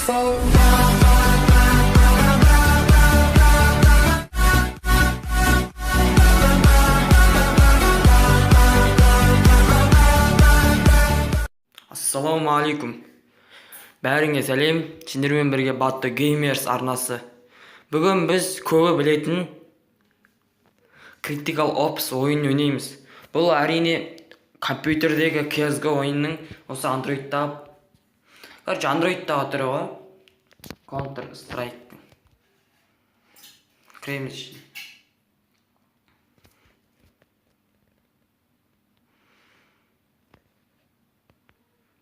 fall. Ассаламу алейкум. Бәріңе сәлем. Сендермен бірге Батты Геймерс арнасы. Бүгін біз көбі білетін Critical Ops ойынын ойнаймыз. Бұл әрине компьютердегі CSGO ойынның осы Android'та. Android'та түрі ғой. Counter Strike. Кіреміз.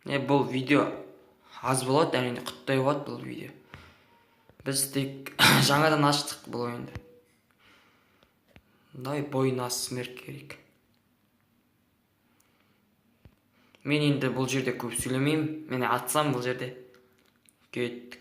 Бұл видео аз болады, әрине құттай болады бұл видео. Біз тек жаңадан аштық бұл ойынды. Дай бойын асмер керек. Мен енді бұл жерде көп сөйлемеймін. Мен атсам бұл жерде. Кеттік.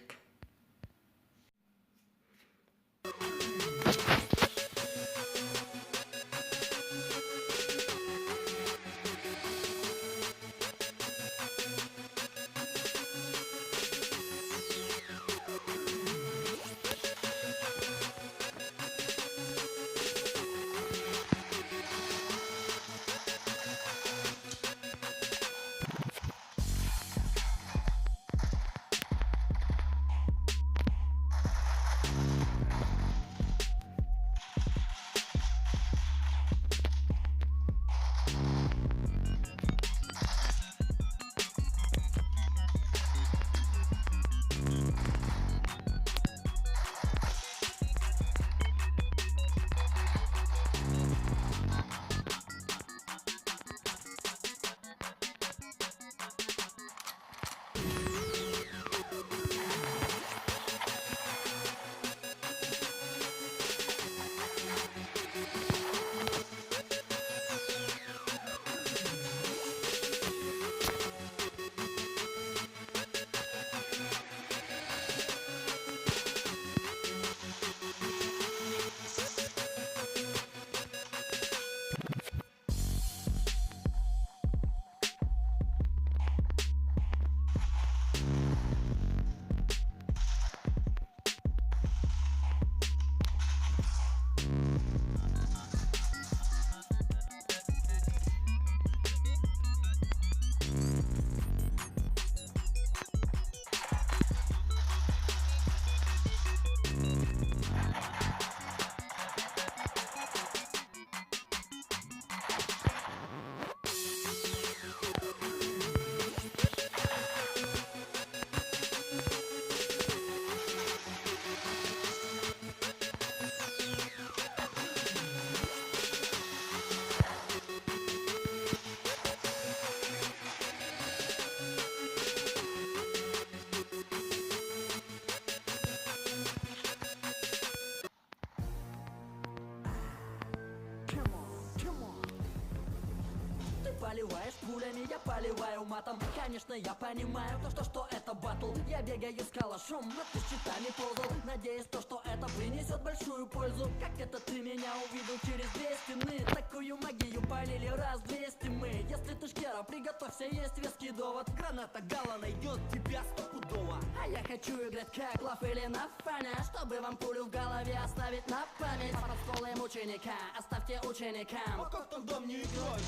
Поливаешь пулями, я поливаю матом. Конечно, я понимаю что это батл. Я бегаю с калашом, но ты с щитами ползал. Надеюсь, что это принесет большую пользу. Как это ты меня увидел через две стены? Такую магию полили раз 200 мы. Если ты шкера, приготовься, есть веский довод. Граната Гала найдет тебя стопудово. А я хочу играть как Лав или на фане, чтобы вам пулю в голове оставить на память. Под школой ученика, оставьте ученикам. А как тогда мне играть?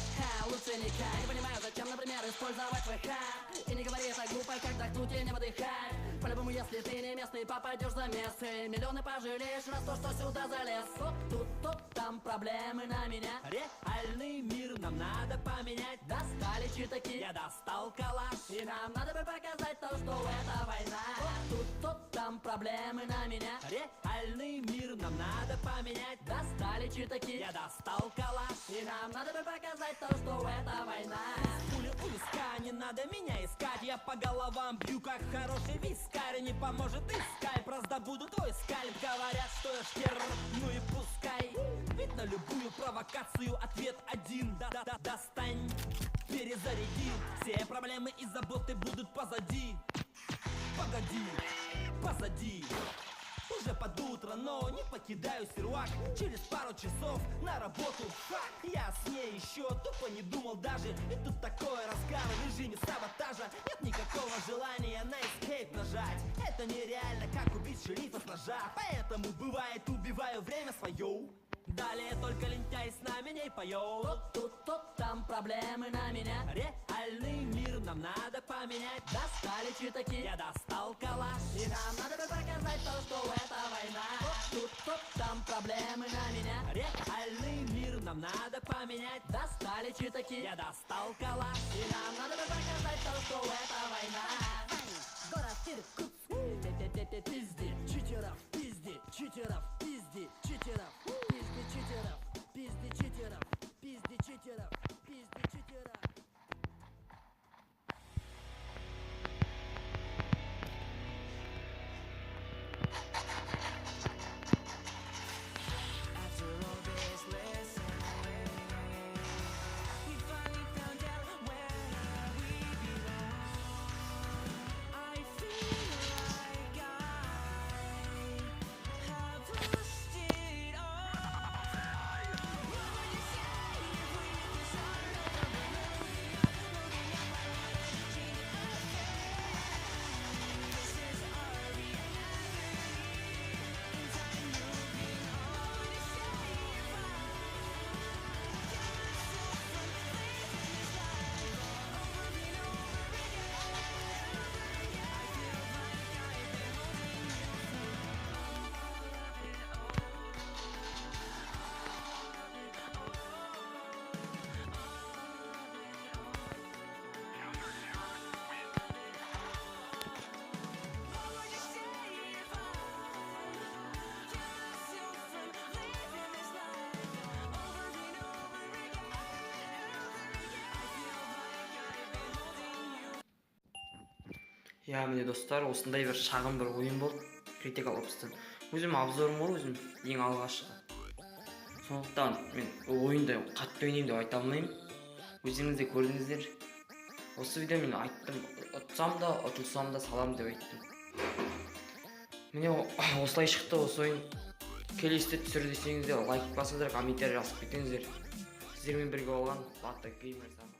Лучше не не понимаю, зачем, например, использовать ВХ. И не говори это глупо, как вдохнуть и не выдыхать. По-любому, если ты не местный, попадешь за мессы. Миллионы пожалеешь раз то, что сюда залез. Тут, там проблемы на меня. Реальный мир нам надо поменять. Достали читаки, я достал калаш. И нам надо бы показать то, что это война. Тут, там проблемы на меня. Реальный мир нам надо поменять. Достали читаки, я достал калаш. И нам надо бы показать то, что это война. Пуля у виска, не надо меня искать. Я по головам бью, как хороший вискарь. Не поможет искать, раздобуду твой скальп. Говорят, что я шкер, ну и пускай. Ведь на любую провокацию ответ один. Достань, перезаряди. Все проблемы и заботы будут позади. Погоди, позади. Уже под утро, но не покидаю сервак. Через пару часов на работу. Я с ней еще тупо не думал даже. И тут такой разгар в режиме саботажа. Нет никакого желания на escape нажать. Это это нереально, как убить шерифа с ножа. Поэтому бывает убиваю время свое. Далее только лентяй с нами не поет. Тут, тут, тут, там проблемы на меня. Реальный мир нам надо поменять. Достали читаки, Я достал калаш. и нам надо бы показать то, что это война. Тут, тут, там проблемы на меня. Реальный мир нам надо поменять. Достали читаки, Я достал калаш. и нам надо бы показать то, что это война. Город Иркутск, пизди читеров, пизди читеров, пизди читеров, пизди читеров, пизди читеров, пизди читеров, пизди читеров. иә міне достар, осындай бір шағын бір ойын болды критикал опстан. Өзім обзорым ғой, өзім ең алғашқы. Сондықтан мен ол ойынды қатты ойнаймын деп айта алмаймын. Өзіңіз де көрдіңіздер. Осы видео мен айттым, ұтсам да ұтылсам да салам деп айттым. Міне осылай шықты осы ойын. Келесіде түсір десеңіздер лайк басыңыздар, комментарий жазып кетіңіздер. Сіздермен бірге болған Латте Геймер.